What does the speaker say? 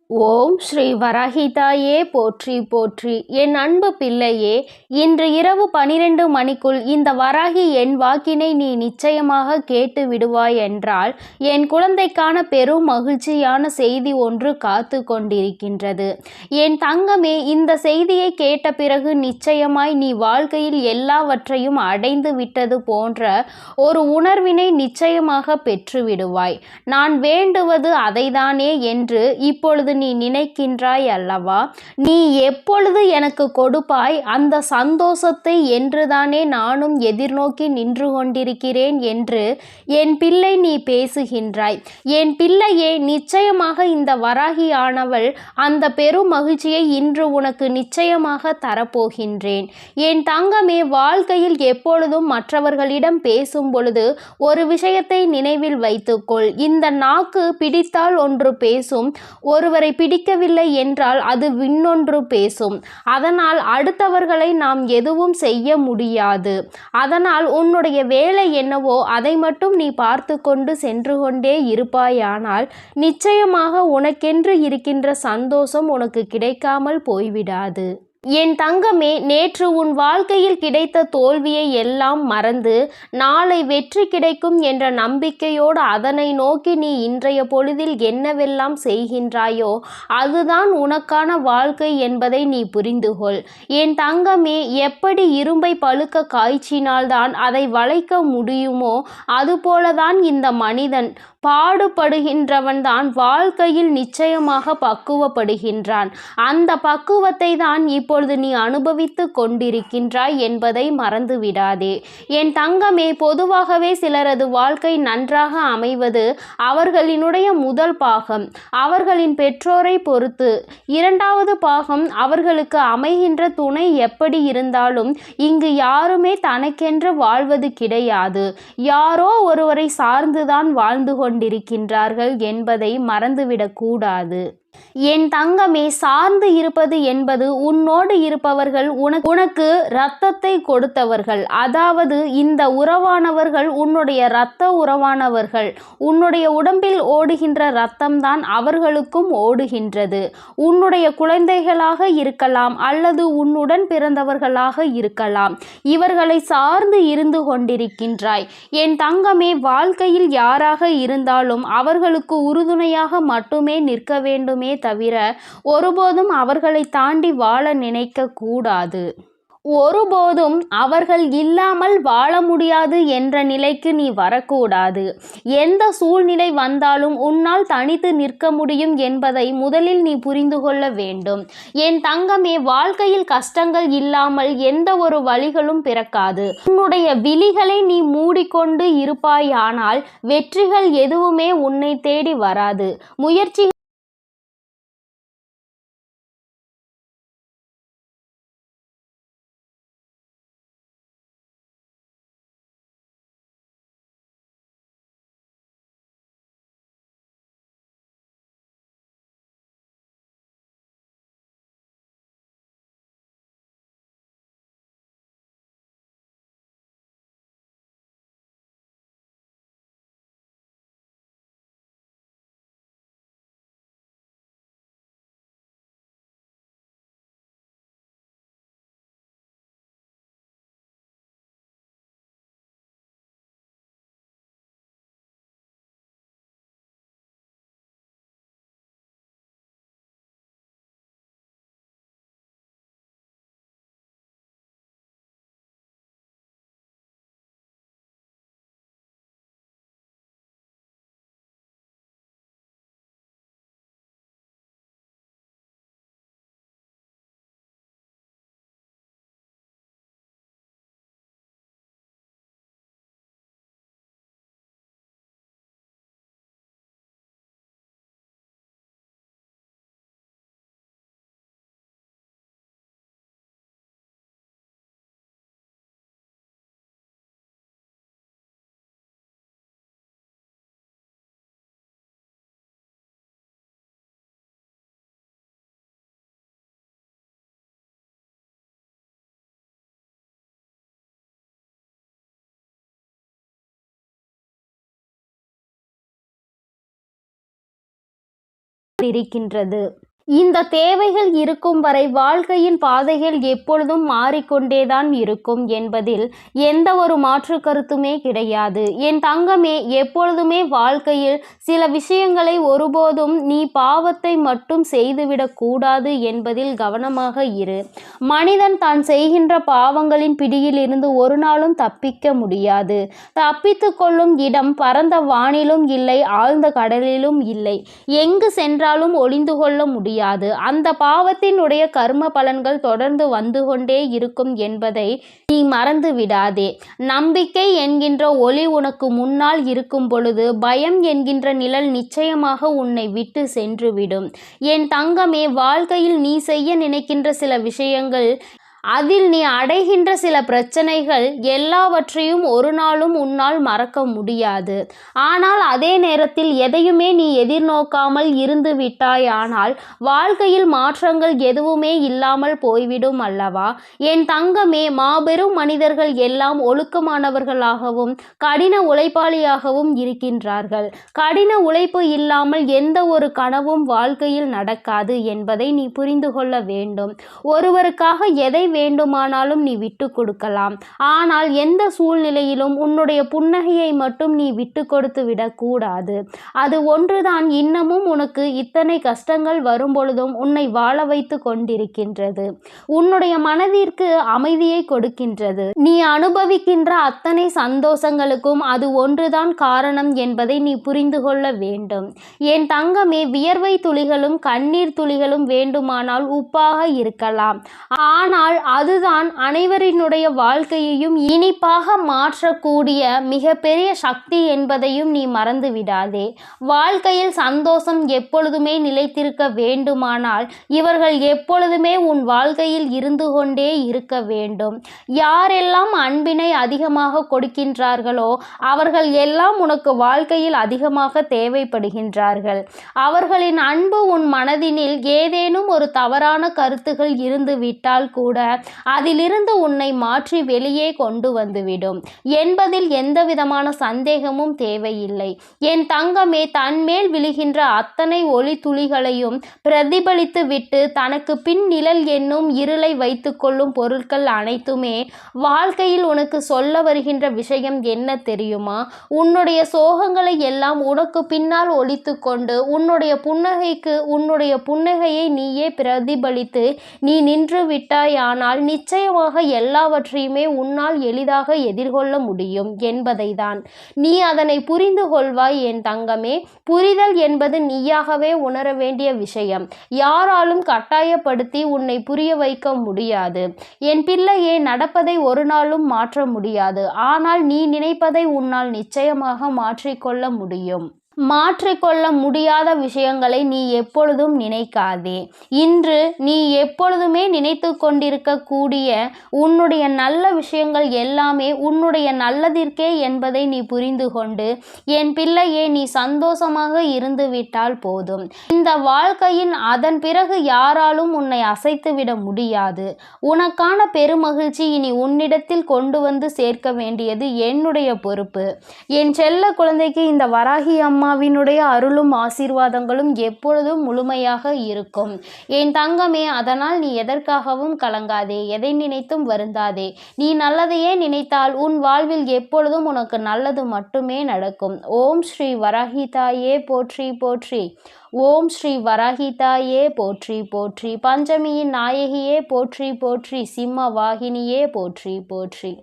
ஓம் ஸ்ரீ வராஹிதாயே போற்றி போற்றி. என் அன்பு பிள்ளையே, இன்று இரவு 12 மணிக்குள் இந்த வராகி என் வாக்கினை நீ நிச்சயமாக கேட்டு விடுவாய் என்றால் என் குழந்தைக்கான பெரும் மகிழ்ச்சியான செய்தி ஒன்று காத்து கொண்டிருக்கின்றது. என் தங்கமே, இந்த செய்தியை கேட்ட பிறகு நிச்சயமாய் நீ வாழ்க்கையில் எல்லாவற்றையும் அடைந்து விட்டது போன்ற ஒரு உணர்வினை நிச்சயமாக பெற்றுவிடுவாய். நான் வேண்டுவது அதைதானே என்று இப்பொழுது நீ நினைக்கின்றாய் அல்லவா? நீ எப்பொழுது எனக்கு கொடுப்பாய் அந்த சந்தோஷத்தை என்றுதானே நானும் எதிர்நோக்கி நின்று கொண்டிருக்கிறேன் என்று என் பிள்ளை நீ பேசுகின்றாய். என் பிள்ளையே, நிச்சயமாக இந்த வராகியானவள் அந்த பெரும் மகிழ்ச்சியை இன்று உனக்கு நிச்சயமாக தரப்போகின்றேன். என் தங்கமே, வாழ்க்கையில் எப்பொழுதும் மற்றவர்களிடம் பேசும் பொழுது ஒரு விஷயத்தை நினைவில் வைத்துக்கொள். இந்த நாக்கு பிடித்தால் ஒன்று பேசும், ஒருவரை பிடிக்கவில்லை என்றால் அது இன்னொன்று பேசும். அதனால் அடுத்தவர்களை நாம் எதுவும் செய்ய முடியாது. அதனால் உன்னுடைய வேலை என்னவோ அதை மட்டும் நீ பார்த்து கொண்டு சென்று கொண்டே இருப்பாயானால் நிச்சயமாக உனக்கென்று இருக்கின்ற சந்தோஷம் உனக்கு கிடைக்காமல் போய்விடாது. என் தங்கமே, நேற்று உன் வாழ்க்கையில் கிடைத்த தோல்வியை எல்லாம் மறந்து நாளை வெற்றி கிடைக்கும் என்ற நம்பிக்கையோடு அதனை நோக்கி நீ இன்றைய பொழுதில் என்னவெல்லாம் செய்கின்றாயோ அதுதான் உனக்கான வாழ்க்கை என்பதை நீ புரிந்துகொள். என் தங்கமே, எப்படி இரும்பை பழுக்க காய்ச்சினால்தான் அதை வளைக்க முடியுமோ அதுபோலதான் இந்த மனிதன் பாடுபடுகின்றவன் தான் வாழ்க்கையில் நிச்சயமாக பக்குவப்படுகின்றான். அந்த பக்குவத்தை தான் இப்பொழுது நீ அனுபவித்து கொண்டிருக்கின்றாய் என்பதை மறந்து விடாதே. என் தங்கமே, பொதுவாகவே சிலரது வாழ்க்கை நன்றாக அமைவது அவர்களினுடைய முதல் பாகம் அவர்களின் பெற்றோரை பொறுத்து, இரண்டாவது பாகம் அவர்களுக்கு அமைகின்ற துணை எப்படி இருந்தாலும் இங்கு யாருமே தனக்கென்று வாழ்வது கிடையாது. யாரோ ஒருவரை சார்ந்துதான் வாழ்ந்து கொண்டிருக்கின்றார்கள் என்பதை மறந்துவிடக் கூடாது. என் தங்கமே, சார்ந்து இருப்பது என்பது உன்னோடு இருப்பவர்கள் உனக்கு இரத்தத்தை கொடுத்தவர்கள். அதாவது இந்த உறவானவர்கள் உன்னுடைய இரத்த உறவானவர்கள். உன்னுடைய உடம்பில் ஓடுகின்ற இரத்தம்தான் அவர்களுக்கும் ஓடுகின்றது. உன்னுடைய குழந்தைகளாக இருக்கலாம் அல்லது உன்னுடன் பிறந்தவர்களாக இருக்கலாம். இவர்களை சார்ந்து இருந்து கொண்டிருக்கின்றாய். என் தங்கமே, வாழ்க்கையில் யாராக இருந்தாலும் அவர்களுக்கு உறுதுணையாக மட்டுமே நிற்க வேண்டுமே தவிர ஒருபோதும் அவர்களை தாண்டி வாழ நினைக்க கூடாது. ஒருபோதும் அவர்கள் இல்லாமல் வாழ முடியாது என்ற நிலைக்கு நீ வரக்கூடாது. எந்த சூழ்நிலை வந்தாலும் உன்னால் தனித்து நிற்க முடியும் என்பதை முதலில் நீ புரிந்து கொள்ள வேண்டும். என் தங்கமே, வாழ்க்கையில் கஷ்டங்கள் இல்லாமல் எந்த ஒரு வழிகளும் பிறக்காது. உன்னுடைய விழிகளை நீ மூடிக்கொண்டு இருப்பாயானால் வெற்றிகள் எதுவுமே உன்னை தேடி வராது. முயற்சி இருக்கின்றது. இந்த தேவைகள் இருக்கும் வரை வாழ்க்கையின் பாதைகள் எப்பொழுதும் மாறிக்கொண்டேதான் இருக்கும் என்பதில் எந்த ஒரு மாற்று கருத்துமே கிடையாது. என் தங்கமே, எப்பொழுதுமே வாழ்க்கையில் சில விஷயங்களை ஒருபோதும் நீ பாவத்தை மட்டும் செய்துவிடக் கூடாது என்பதில் கவனமாக இரு. மனிதன் தான் செய்கின்ற பாவங்களின் பிடியில் இருந்து ஒரு நாளும் தப்பிக்க முடியாது. தப்பித்து கொள்ளும் இடம் பரந்த வானிலும் இல்லை, ஆழ்ந்த கடலிலும் இல்லை. எங்கு சென்றாலும் ஒளிந்து கொள்ள முடியாது. அந்த பாவத்தினுடைய கர்ம பலன்கள் தொடர்ந்து வந்து கொண்டே இருக்கும் என்பதை நீ மறந்து விடாதே. நம்பிக்கை என்கின்ற ஒளி உனக்கு முன்னால் இருக்கும் பொழுது பயம் என்கின்ற நிழல் நிச்சயமாக உன்னை விட்டு சென்றுவிடும். என் தங்கமே, வாழ்க்கையில் நீ செய்ய நினைக்கின்ற சில விஷயங்கள், அதில் நீ அடைகின்ற சில பிரச்சனைகள் எல்லாவற்றையும் ஒரு நாளும் உன்னால் மறக்க முடியாது. ஆனால் அதே நேரத்தில் எதையுமே நீ எதிர்நோக்காமல் இருந்து விட்டாயானால் வாழ்க்கையில் மாற்றங்கள் எதுவுமே இல்லாமல் போய்விடும் அல்லவா? என் தங்கமே, மாபெரும் மனிதர்கள் எல்லாம் ஒழுக்கமானவர்களாகவும் கடின உழைப்பாளியாகவும் இருக்கின்றார்கள். கடின உழைப்பு இல்லாமல் எந்த ஒரு கனவும் வாழ்க்கையில் நடக்காது என்பதை நீ புரிந்து கொள்ள வேண்டும். ஒருவருக்காக எதை வேண்டுமானாலும் நீ விட்டு கொடுக்கலாம். ஆனால் எந்த சூழ்நிலையிலும் உன்னுடைய புன்னகையை மட்டும் நீ விட்டு கொடுத்து விடக்கூடாது. அது ஒன்றுதான் இன்னமும் உனக்கு இத்தனை கஷ்டங்கள் வரும் பொழுதும் உன்னை வாழ வைத்து கொண்டிருக்கின்றது. உன்னுடைய மனதிற்கு அமைதியை கொடுக்கின்றது. நீ அனுபவிக்கின்ற அத்தனை சந்தோஷங்களுக்கும் அது ஒன்றுதான் காரணம் என்பதை நீ புரிந்து கொள்ள வேண்டும். என் தங்கமே, வியர்வை துளிகளும் கண்ணீர் துளிகளும் வேண்டுமானால் உப்பாக இருக்கலாம். ஆனால் அதுதான் அனைவரினுடைய வாழ்க்கையையும் இனிப்பாக மாற்றக்கூடிய மிகப்பெரிய சக்தி என்பதையும் நீ மறந்து விடாதே. வாழ்க்கையில் சந்தோஷம் எப்பொழுதுமே நிலைத்திருக்க வேண்டுமானால் இவர்கள் எப்பொழுதுமே உன் வாழ்க்கையில் இருந்து கொண்டே இருக்க வேண்டும். யாரெல்லாம் அன்பினை அதிகமாக கொடுக்கின்றார்களோ அவர்கள் எல்லாம் உனக்கு வாழ்க்கையில் அதிகமாக தேவைப்படுகின்றார்கள். அவர்களின் அன்பு உன் மனதினில் ஏதேனும் ஒரு தவறான கருத்துகள் இருந்து விட்டால் கூட அதிலிருந்து உன்னை மாற்றி வெளியே கொண்டு வந்துவிடும் என்பதில் எந்தவிதமான சந்தேகமும் தேவையில்லை. என் தங்கமே, தன்மேல் விழுகின்ற அத்தனை ஒளி துளிகளையும் பிரதிபலித்து விட்டு தனக்கு பின் நிழல் என்னும் இருளை வைத்து கொள்ளும் பொருட்கள் அனைத்துமே வாழ்க்கையில் உனக்கு சொல்ல வருகின்ற விஷயம் என்ன தெரியுமா? உன்னுடைய சோகங்களை எல்லாம் உனக்கு பின்னால் ஒழித்து கொண்டு உன்னுடைய புன்னகையை நீயே பிரதிபலித்து நீ நின்று விட்டாயானால் நிச்சயமாக எல்லாவற்றையுமே உன்னால் எளிதாக எதிர்கொள்ள முடியும் என்பதை தான். நீ அதனை புரிந்து கொள்வாய் என் தங்கமே. புரிதல் என்பது நீயாகவே உணர வேண்டிய விஷயம். யாராலும் கட்டாயப்படுத்தி உன்னை புரிய வைக்க முடியாது. என் பிள்ளையே, நடப்பதை ஒரு நாளும் மாற்ற முடியாது. ஆனால் நீ நினைப்பதை உன்னால் நிச்சயமாக மாற்றிக்கொள்ள முடியும். மாற்றிக்கொள்ள முடியாத விஷயங்களை நீ எப்பொழுதும் நினைக்காதே. இன்று நீ எப்பொழுதுமே நினைத்து கொண்டிருக்கக்கூடிய உன்னுடைய நல்ல விஷயங்கள் எல்லாமே உன்னுடைய நல்லதிற்கே என்பதை நீ புரிந்து கொண்டு என் பிள்ளையே, நீ சந்தோஷமாக இருந்து விட்டால் போதும். இந்த வாழ்க்கையின் அதன் பிறகு யாராலும் உன்னை அசைத்துவிட முடியாது. உனக்கான பெருமகிழ்ச்சி இனி உன்னிடத்தில் கொண்டு வந்து சேர்க்க வேண்டியது என்னுடைய பொறுப்பு. என் செல்ல குழந்தைக்கு இந்த வராகி அம்மாவினுடைய அருளும் ஆசீர்வாதங்களும் எப்பொழுதும் முழுமையாக இருக்கும். என் தங்கமே, அதனால் நீ எதற்காகவும் கலங்காதே, எதை நினைத்தும் வருந்தாதே. நீ நல்லதையே நினைத்தால் உன் வாழ்வில் எப்பொழுதும் உனக்கு நல்லது மட்டுமே நடக்கும். ஓம் ஸ்ரீ வராகி தாயே போற்றி போற்றி. ஓம் ஸ்ரீ வராகி தாயே போற்றி போற்றி. பஞ்சமியின் நாயகியே போற்றி போற்றி. சிம்ம வாகினியே போற்றி போற்றி.